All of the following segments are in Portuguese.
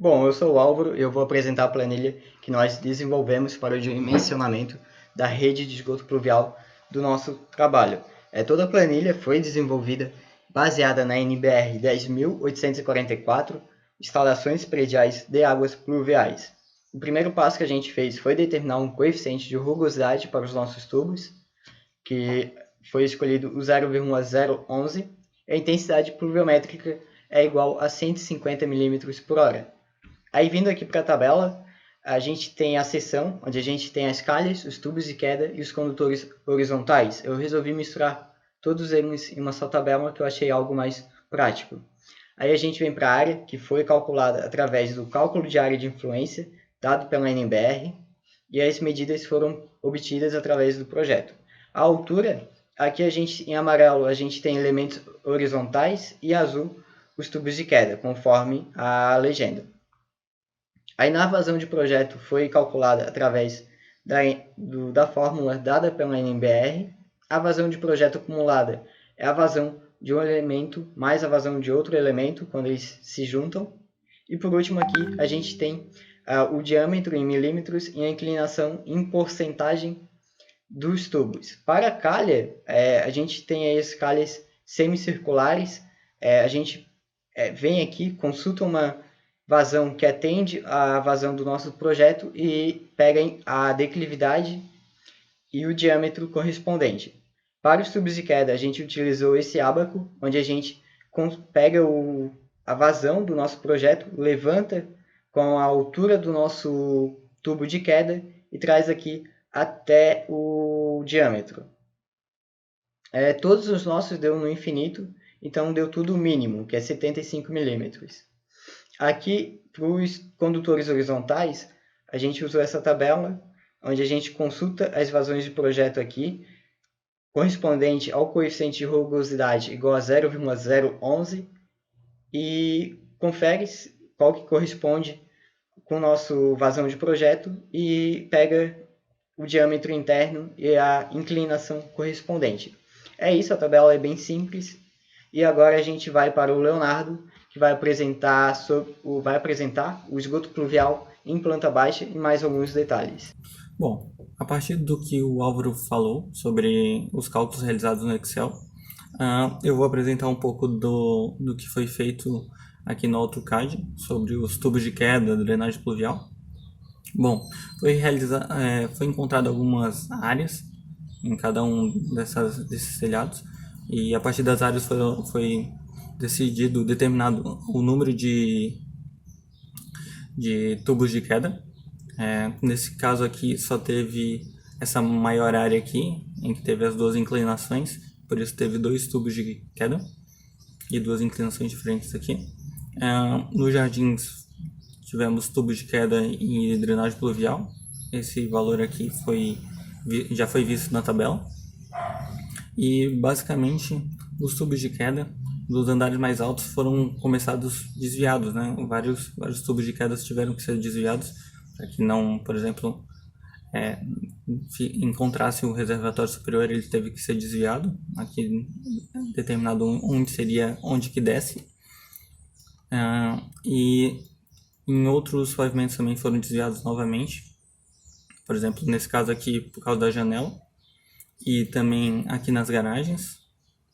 Bom, eu sou o Álvaro e eu vou apresentar a planilha que nós desenvolvemos para o dimensionamento da rede de esgoto pluvial do nosso trabalho. Toda a planilha foi desenvolvida baseada na NBR 10.844, instalações prediais de águas pluviais. O primeiro passo que a gente fez foi determinar um coeficiente de rugosidade para os nossos tubos, que foi escolhido o 0,011, e a intensidade pluviométrica é igual a 150 milímetros por hora. Aí vindo aqui para a tabela, a gente tem a seção onde a gente tem as calhas, os tubos de queda e os condutores horizontais. Eu resolvi misturar todos eles em uma só tabela que eu achei algo mais prático. Aí a gente vem para a área, que foi calculada através do cálculo de área de influência dado pela NBR, e as medidas foram obtidas através do projeto. A altura, aqui a gente em amarelo a gente tem elementos horizontais e azul os tubos de queda, conforme a legenda. Aí na vazão de projeto foi calculada através da fórmula dada pela NBR. A vazão de projeto acumulada é a vazão de um elemento mais a vazão de outro elemento, quando eles se juntam. E por último aqui a gente tem o diâmetro em milímetros e a inclinação em porcentagem dos tubos. Para a calha, a gente tem aí as calhas semicirculares. A gente vem aqui, consulta uma vazão que atende à vazão do nosso projeto e pega a declividade e o diâmetro correspondente. Para os tubos de queda, a gente utilizou esse ábaco, onde a gente pega a vazão do nosso projeto, levanta com a altura do nosso tubo de queda e traz aqui até o diâmetro. Todos os nossos deu no infinito, então deu tudo o mínimo, que é 75 milímetros. Aqui, para os condutores horizontais, a gente usou essa tabela, onde a gente consulta as vazões de projeto aqui, correspondente ao coeficiente de rugosidade igual a 0,011, e confere qual que corresponde com o nosso vazão de projeto e pega o diâmetro interno e a inclinação correspondente. É isso, a tabela é bem simples. E agora a gente vai para o Leonardo, que vai apresentar o esgoto pluvial em planta baixa e mais alguns detalhes. Bom, a partir do que o Álvaro falou sobre os cálculos realizados no Excel, eu vou apresentar um pouco do que foi feito aqui no AutoCAD sobre os tubos de queda, drenagem pluvial. Bom, foi encontrado algumas áreas em cada um desses telhados, e a partir das áreas foi determinado o número de tubos de queda. Nesse caso aqui só teve essa maior área aqui, em que teve as duas inclinações, por isso teve dois tubos de queda e duas inclinações diferentes aqui. Nos jardins tivemos tubos de queda e drenagem pluvial. Esse valor aqui já foi visto na tabela. E basicamente os tubos de queda dos andares mais altos foram começados desviados, né? Vários tubos de queda tiveram que ser desviados para que não, por exemplo, encontrasse o reservatório superior, ele teve que ser desviado. Aqui determinado onde que desce. E em outros pavimentos também foram desviados novamente. Por exemplo, nesse caso aqui, por causa da janela. E também aqui nas garagens,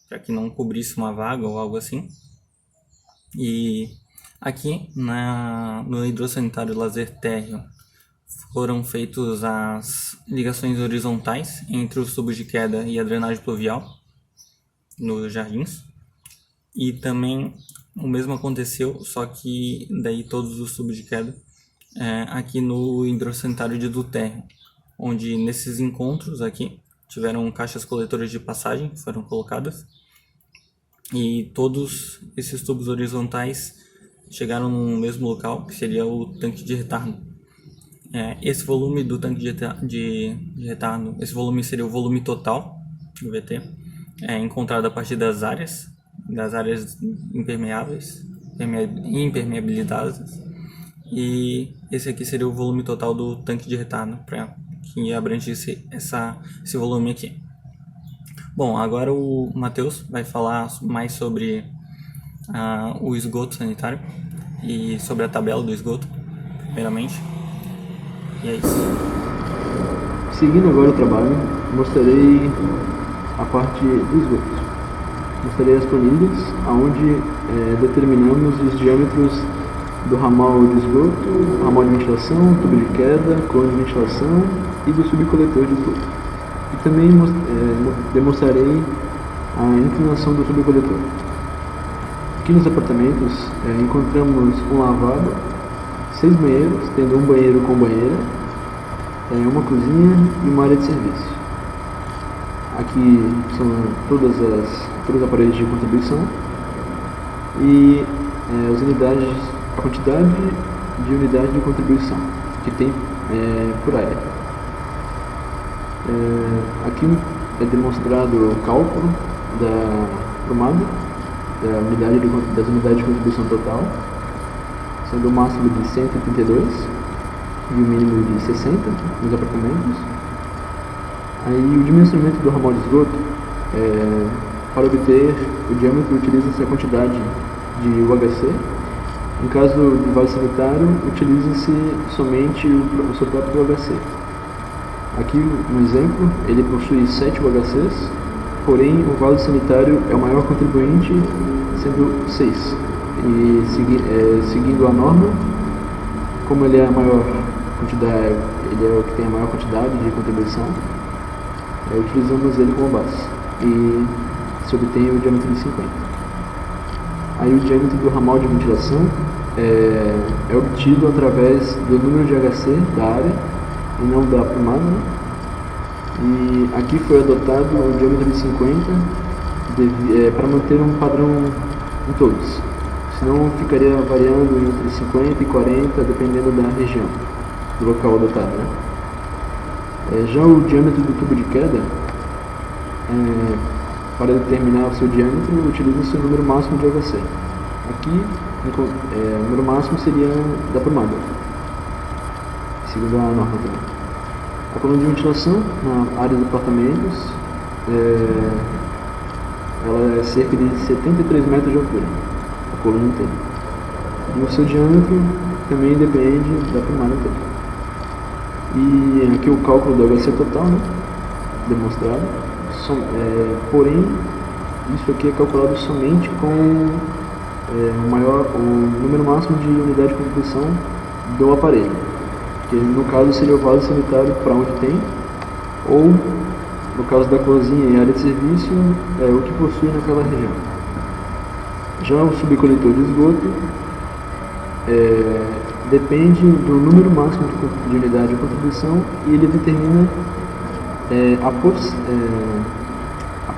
para que não cobrisse uma vaga ou algo assim. E aqui no hidrossanitário lazer térreo foram feitas as ligações horizontais entre os tubos de queda e a drenagem pluvial nos jardins. E também o mesmo aconteceu, só que daí todos os tubos de queda aqui no hidrossanitário de Duterre, onde nesses encontros aqui tiveram caixas coletoras de passagem que foram colocadas, e todos esses tubos horizontais chegaram no mesmo local, que seria o tanque de retardo. Esse volume do tanque de retardo, esse volume seria o volume total do VT, encontrado a partir das áreas impermeáveis, impermeabilizadas, e esse aqui seria o volume total do tanque de retardo, para que abrangesse esse volume aqui. Bom, agora o Matheus vai falar mais sobre o esgoto sanitário e sobre a tabela do esgoto, primeiramente. E é isso. Seguindo agora o trabalho, mostrarei a parte do esgoto. Mostrarei as planilhas, onde determinamos os diâmetros do ramal de esgoto, ramal de ventilação, tubo de queda, cone de ventilação e do subcoletor de esgoto. E também demonstrarei a inclinação do subcoletor. Aqui nos apartamentos encontramos um lavabo, 6 banheiros, tendo um banheiro com banheira, uma cozinha e uma área de serviço. Aqui são todas as aparelhos de contribuição e a quantidade de unidades de contribuição que tem por área. Aqui é demonstrado o cálculo da promada, das unidades de contribuição total, sendo o máximo de 132 e o mínimo de 60 nos apartamentos. Aí o dimensionamento do ramal de esgoto, para obter o diâmetro utiliza-se a quantidade de UHC. Em caso de vaso sanitário, utiliza-se somente o seu próprio UHC. Aqui um exemplo, ele possui 7 UHCs, porém o vaso sanitário é o maior contribuinte, sendo 6. E seguindo a norma, como ele é a maior quantidade, ele é o que tem a maior quantidade de contribuição, utilizamos ele como base e se obtém o diâmetro de 50. Aí o diâmetro do ramal de ventilação é obtido através do número de HC da área e não da promada, né? E aqui foi adotado o diâmetro de 50 para manter um padrão em todos, senão ficaria variando entre 50 e 40 dependendo da região, do local adotado, né? Já o diâmetro do tubo de queda, para determinar o seu diâmetro, utiliza-se o número máximo de HC. Aqui, o número máximo seria da promada, segundo a norma também. A coluna de ventilação, na área dos apartamentos, ela é cerca de 73 metros de altura, a coluna inteira. E o seu diâmetro também depende da promada inteira. E aqui o cálculo do HC total, né, demonstrado, porém isso aqui é calculado somente com o número máximo de unidade de contribuição do aparelho, que no caso seria o vaso sanitário para onde tem, ou no caso da cozinha e área de serviço, o que possui naquela região. Já o subcoletor de esgoto depende do número máximo de unidade de contribuição e ele determina a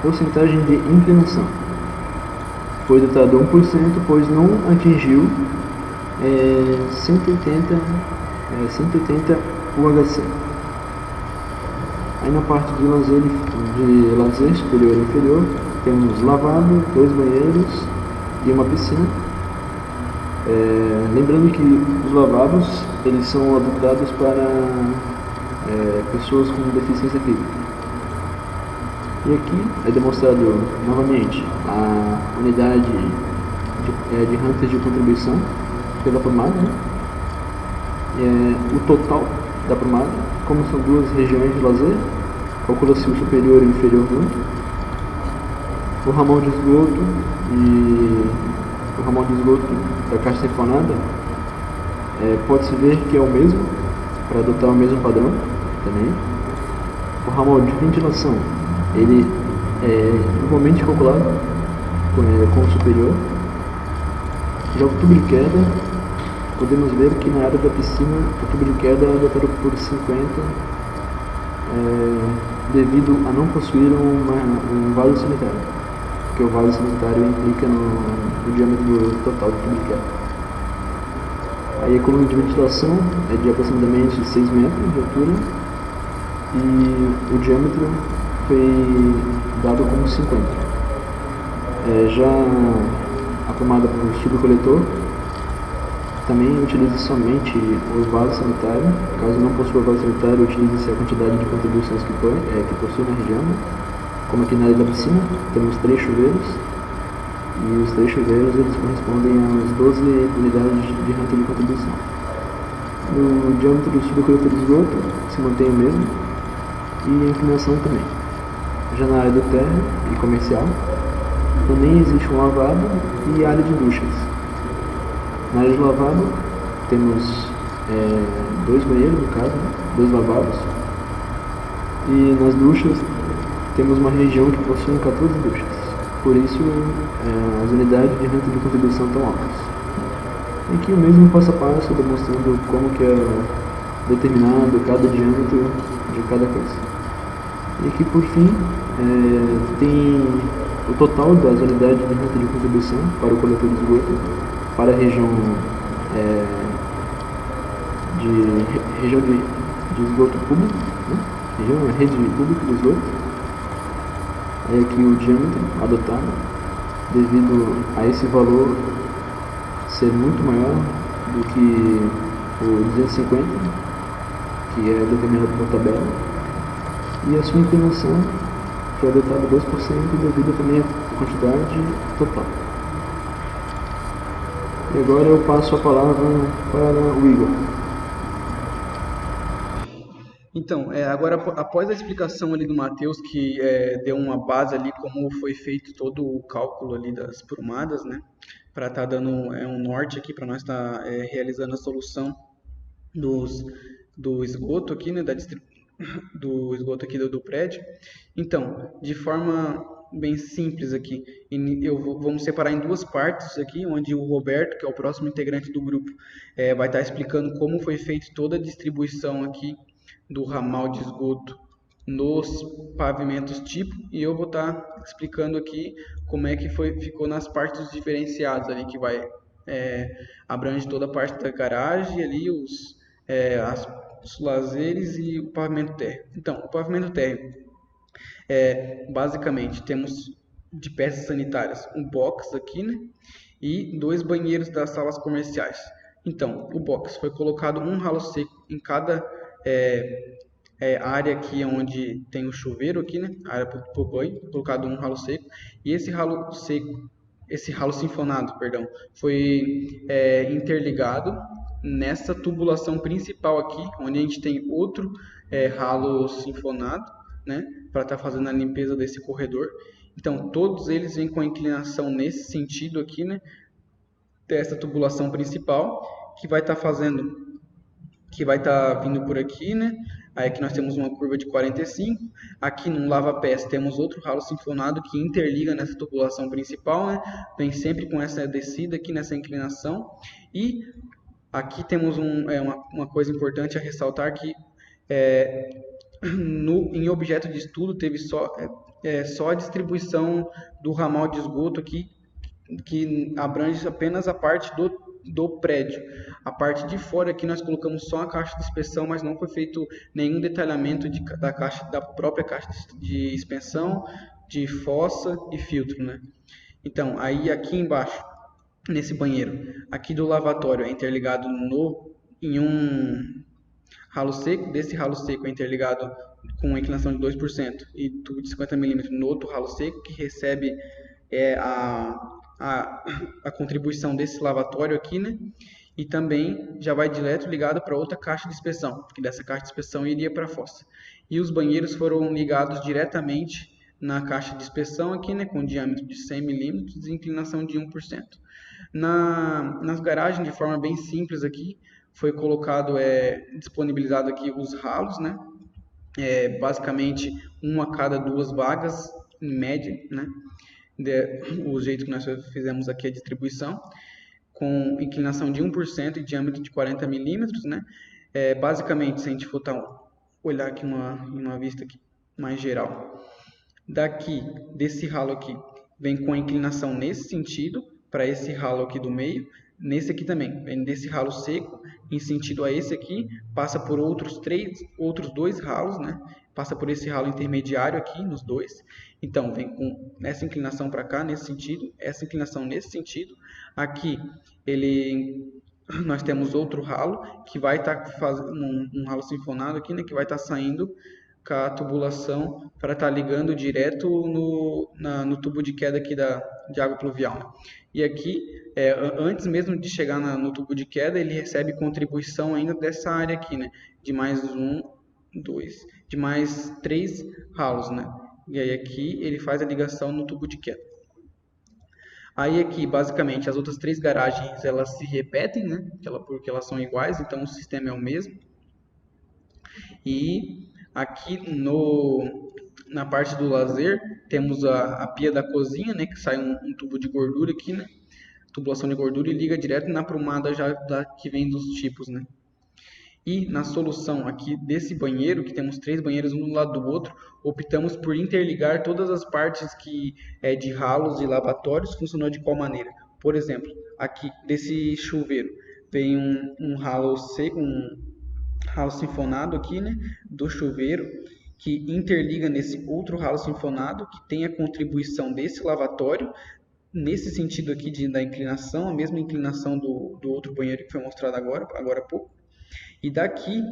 porcentagem de inclinação. Foi dotado 1%, pois não atingiu 180 UHC. Aí na parte de lazer superior e inferior, temos lavabo, 2 banheiros e uma piscina. Lembrando que os lavabos eles são adotados para pessoas com deficiência física. E aqui é demonstrado novamente a unidade de hunters de contribuição pela promada, né? O total da promada, como são duas regiões de lazer, calcula-se o superior e o inferior junto. O ramal de esgoto e o ramal de esgoto da caixa sifonada, pode-se ver que é o mesmo, para adotar o mesmo padrão também. O ramal de ventilação, ele é igualmente calculado com o superior. Já o tubo de queda, podemos ver que na área da piscina o tubo de queda é adotado por 50, devido a não possuir um vaso sanitário, porque o vaso sanitário implica no diâmetro total do tubo de queda. Aí a coluna de ventilação é de aproximadamente 6 metros de altura e o diâmetro foi dado como 50. Já a promada para o subcoletor também utiliza somente o vaso sanitário. Caso não possua vaso sanitário, utiliza-se a quantidade de contribuições que possui na região, como aqui na área da piscina, temos 3 chuveiros. E os 3 chuveiros eles correspondem às 12 unidades de renta de contribuição. O diâmetro do subcoletor de esgoto se mantém o mesmo e a inclinação também. Já na área do térreo e comercial, também existe um lavabo e área de duchas. Na área de lavabo temos 2 banheiros, no caso, 2 lavabos. E nas duchas temos uma região que possui 14 duchas. Por isso as unidades de renta de contribuição estão altas. E aqui o mesmo passo a passo demonstrando como que é determinado cada diâmetro de cada coisa. E aqui por fim tem o total das unidades de renta de contribuição para o coletor de esgoto, para a região de esgoto público, né? Rede pública de esgoto. É aqui o diâmetro adotado, devido a esse valor ser muito maior do que o 250, que é determinado por tabela, e a sua inclinação foi adotada 2% devido também à quantidade total. E agora eu passo a palavra para o Igor. Então, agora após a explicação ali do Matheus, que deu uma base ali como foi feito todo o cálculo ali das prumadas, né, para estar dando um norte aqui para nós estar realizando a solução do esgoto aqui, né, do esgoto aqui do prédio. Então, de forma bem simples aqui, vamos separar em 2 partes aqui, onde o Roberto, que é o próximo integrante do grupo, vai estar explicando como foi feita toda a distribuição aqui do ramal de esgoto nos pavimentos tipo, e eu vou estar explicando aqui como é que ficou nas partes diferenciadas ali, que vai abrange toda a parte da garagem ali, os lazeres e o pavimento térreo. Então, o pavimento térreo, basicamente temos de peças sanitárias um box aqui, né, e 2 banheiros das salas comerciais. Então, o box foi colocado um ralo seco em cada área aqui onde tem o chuveiro aqui, né? Área para o banho, colocado um ralo seco. E esse ralo sinfonado, perdão, foi interligado nessa tubulação principal aqui, onde a gente tem outro ralo sinfonado, né? Para estar fazendo a limpeza desse corredor. Então, todos eles vêm com a inclinação nesse sentido aqui, né? Dessa tubulação principal, que vai estar vindo por aqui, né? Aí aqui nós temos uma curva de 45. Aqui no lava-pés temos outro ralo sinfonado que interliga nessa tubulação principal, né? Vem sempre com essa descida aqui nessa inclinação. E aqui temos uma coisa importante a ressaltar, que em objeto de estudo teve só a distribuição do ramal de esgoto aqui, que abrange apenas a parte do prédio. A parte de fora aqui nós colocamos só a caixa de inspeção, mas não foi feito nenhum detalhamento da própria caixa de inspeção, de fossa e filtro, né? Então, aí aqui embaixo, nesse banheiro, aqui do lavatório é interligado em um ralo seco. Desse ralo seco é interligado com uma inclinação de 2% e tubo de 50 mm no outro ralo seco, que recebe a contribuição desse lavatório aqui, né? E também já vai direto ligado para outra caixa de inspeção, porque dessa caixa de inspeção iria para a fossa. E os banheiros foram ligados diretamente na caixa de inspeção aqui, né? Com diâmetro de 100 mm e inclinação de 1%. Nas garagens, de forma bem simples aqui, foi disponibilizado aqui os ralos, né? Basicamente, um a cada 2 vagas, em média, né? O jeito que nós fizemos aqui a distribuição, com inclinação de 1% e diâmetro de 40 milímetros, né? Basicamente, se a gente for olhar aqui uma vista aqui mais geral, desse ralo aqui, vem com a inclinação nesse sentido, para esse ralo aqui do meio, nesse aqui também, vem desse ralo seco, em sentido a esse aqui, passa por outros 2 ralos, né? Passa por esse ralo intermediário aqui, nos 2. Então, vem com essa inclinação para cá, nesse sentido, essa inclinação nesse sentido. Aqui, nós temos outro ralo, que vai estar fazendo um ralo sinfonado aqui, né? Que vai estar saindo com a tubulação para estar ligando direto no tubo de queda aqui de água pluvial, né? E aqui, antes mesmo de chegar no tubo de queda, ele recebe contribuição ainda dessa área aqui, né? De mais de mais 3 ralos, né? E aí aqui ele faz a ligação no tubo de queda. Aí aqui, basicamente, as outras 3 garagens, elas se repetem, né? Porque elas são iguais, então o sistema é o mesmo. E aqui na parte do lazer, temos a pia da cozinha, né? Que sai um tubo de gordura aqui, né? Tubulação de gordura e liga direto na prumada que vem dos tipos, né? E na solução aqui desse banheiro, que temos 3 banheiros um do lado do outro, optamos por interligar todas as partes que de ralos e lavatórios, funcionou de qual maneira? Por exemplo, aqui desse chuveiro, vem um ralo sinfonado aqui, né, do chuveiro, que interliga nesse outro ralo sinfonado, que tem a contribuição desse lavatório, nesse sentido aqui da inclinação, a mesma inclinação do outro banheiro que foi mostrado agora há pouco. E daqui,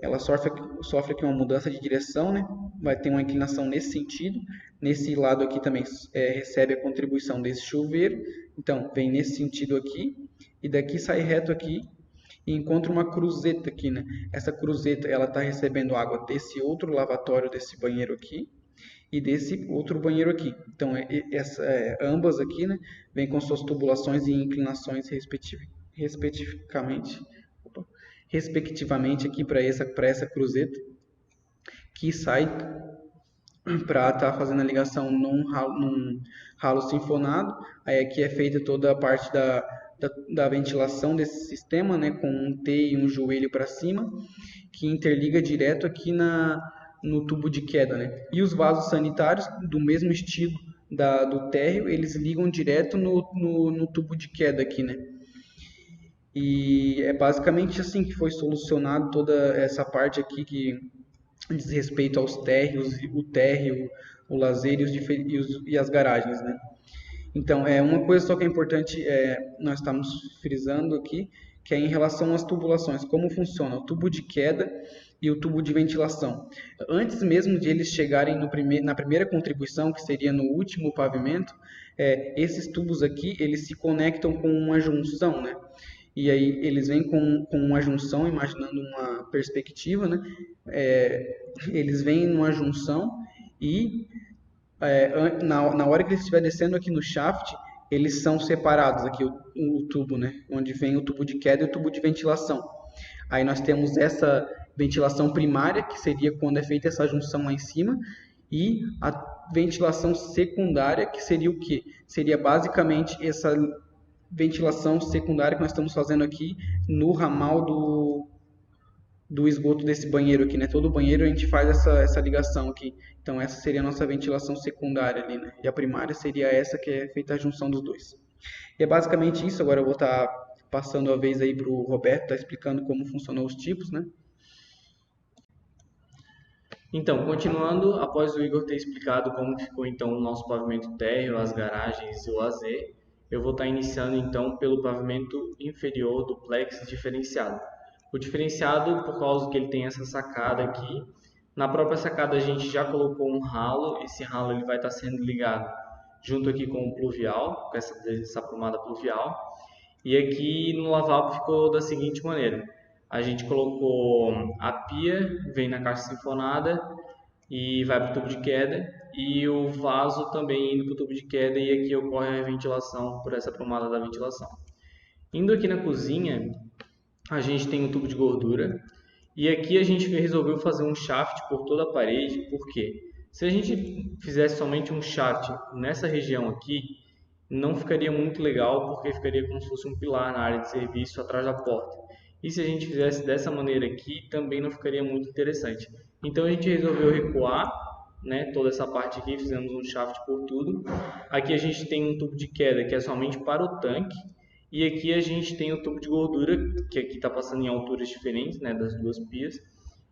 ela sofre aqui uma mudança de direção, né? Vai ter uma inclinação nesse sentido. Nesse lado aqui também recebe a contribuição desse chuveiro. Então, vem nesse sentido aqui. E daqui sai reto aqui e encontra uma cruzeta aqui, né? Essa cruzeta, ela está recebendo água desse outro lavatório, desse banheiro aqui. E desse outro banheiro aqui. Então, ambas aqui, né? Vem com suas tubulações e inclinações respectivamente aqui para essa cruzeta, que sai para estar fazendo a ligação num ralo sinfonado. Aí aqui é feita toda a parte da ventilação desse sistema, né, com um T e um joelho para cima, que interliga direto aqui no tubo de queda, né? E os vasos sanitários, do mesmo estilo do térreo, eles ligam direto no tubo de queda aqui, né? E é basicamente assim que foi solucionado toda essa parte aqui que diz respeito aos térreos, o térreo, o lazer e as garagens, né? Então, uma coisa só que é importante, nós estamos frisando aqui, que é em relação às tubulações, como funciona o tubo de queda e o tubo de ventilação. Antes mesmo de eles chegarem na primeira contribuição, que seria no último pavimento, esses tubos aqui, eles se conectam com uma junção, né? E aí eles vêm com uma junção, imaginando uma perspectiva, né? Eles vêm numa junção e na hora que eles estiver descendo aqui no shaft, eles são separados aqui o tubo, né? Onde vem o tubo de queda e o tubo de ventilação. Aí nós temos essa ventilação primária, que seria quando é feita essa junção lá em cima, e a ventilação secundária, que seria o quê? Seria basicamente essa ventilação secundária que nós estamos fazendo aqui no ramal do esgoto desse banheiro aqui, né? Todo banheiro a gente faz essa ligação aqui. Então essa seria a nossa ventilação secundária ali, né? E a primária seria essa que é feita a junção dos dois. E é basicamente isso. Agora eu vou estar passando a vez aí para o Roberto, tá explicando como funcionam os tipos, né? Então, continuando, após o Igor ter explicado como ficou então o nosso pavimento térreo, as garagens e o lazer, eu vou estar iniciando então pelo pavimento inferior do plex diferenciado. O diferenciado, por causa que ele tem essa sacada aqui, na própria sacada a gente já colocou um ralo, esse ralo ele vai estar sendo ligado junto aqui com o pluvial, com essa prumada pluvial, e aqui no lavabo ficou da seguinte maneira: a gente colocou a pia, vem na caixa sinfonada e vai para o tubo de queda, e o vaso também indo para o tubo de queda, e aqui ocorre a ventilação por essa prumada da ventilação. Indo aqui na cozinha, a gente tem um tubo de gordura, e aqui a gente resolveu fazer um shaft por toda a parede. Por quê? Se a gente fizesse somente um shaft nessa região aqui, não ficaria muito legal, porque ficaria como se fosse um pilar na área de serviço atrás da porta. E se a gente fizesse dessa maneira aqui, também não ficaria muito interessante. Então a gente resolveu recuar, né, toda essa parte aqui, fizemos um shaft por tudo. Aqui a gente tem um tubo de queda que é somente para o tanque. E aqui a gente tem o tubo de gordura, que aqui está passando em alturas diferentes, né, das duas pias.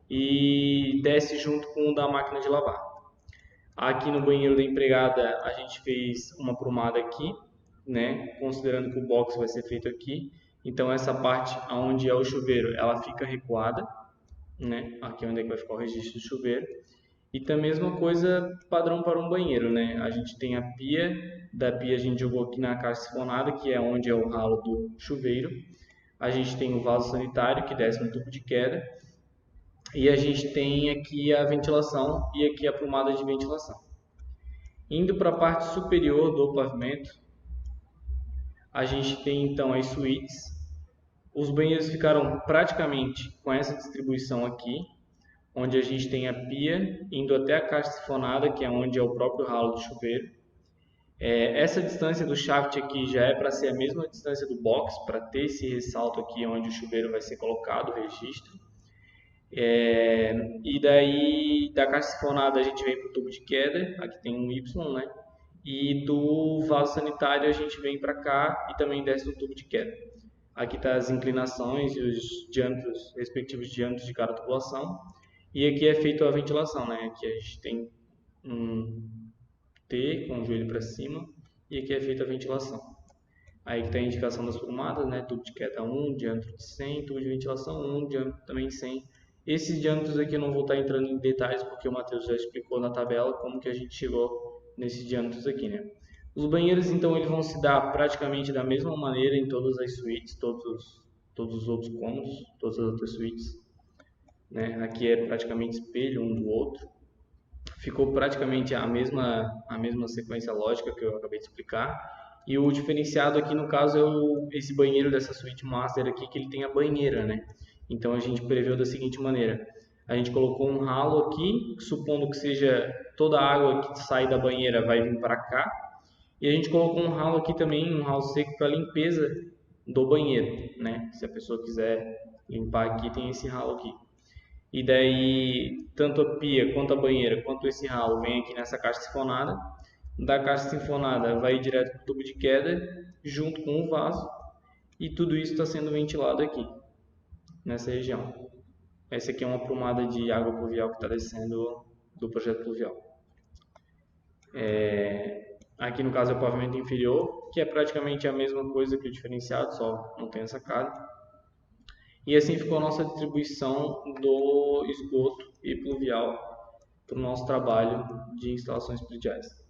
E desce junto com o da máquina de lavar. Aqui no banheiro da empregada a gente fez uma prumada aqui, né, considerando que o box vai ser feito aqui. Então essa parte onde é o chuveiro, ela fica recuada, né? Aqui onde é que vai ficar o registro do chuveiro. E também a mesma coisa padrão para um banheiro, né? A gente tem a pia, da pia a gente jogou aqui na caixa sifonada, que é onde é o ralo do chuveiro. A gente tem o vaso sanitário, que desce no tubo de queda. E a gente tem aqui a ventilação e aqui a prumada de ventilação. Indo para a parte superior do pavimento, a gente tem então as suítes. Os banheiros ficaram praticamente com essa distribuição aqui, onde a gente tem a pia indo até a caixa sifonada, que é onde é o próprio ralo do chuveiro. Essa distância do shaft aqui já é para ser a mesma distância do box, para ter esse ressalto aqui onde o chuveiro vai ser colocado, o registro. E daí da caixa sifonada a gente vem para o tubo de queda, aqui tem um Y, né? E do vaso sanitário a gente vem para cá e também desce no tubo de queda. Aqui está as inclinações e os diâmetros, respectivos diâmetros de cada tubulação. E aqui é feita a ventilação, né? Aqui a gente tem um T com o joelho para cima e aqui é feita a ventilação. Aí está a indicação das prumadas, né? Tubo de queda 1, diâmetro de 100, tubo de ventilação 1, diâmetro também 100. Esses diâmetros aqui eu não vou estar entrando em detalhes porque o Matheus já explicou na tabela como que a gente chegou nesses diâmetros aqui, né? Os banheiros então eles vão se dar praticamente da mesma maneira em todas as suítes, todos os outros cômodos, todas as outras suítes, né? Aqui é praticamente espelho um do outro. Ficou praticamente a mesma sequência lógica que eu acabei de explicar. E o diferenciado aqui no caso é esse banheiro dessa suíte master aqui, que ele tem a banheira, né? Então a gente preveu da seguinte maneira: a gente colocou um ralo aqui, supondo que seja toda a água que sai da banheira vai vir para cá, e a gente colocou um ralo aqui também, um ralo seco para limpeza do banheiro, né? Se a pessoa quiser limpar aqui, tem esse ralo aqui. E daí tanto a pia quanto a banheira quanto esse ralo vem aqui nessa caixa sifonada. Da caixa sifonada vai direto para o tubo de queda junto com o vaso, e tudo isso está sendo ventilado aqui nessa região. Essa aqui é uma prumada de água pluvial que está descendo do projeto pluvial. Aqui no caso é o pavimento inferior, que é praticamente a mesma coisa que o diferenciado, só não tem a sacada. E assim ficou a nossa distribuição do esgoto e pluvial para o nosso trabalho de instalações prediais.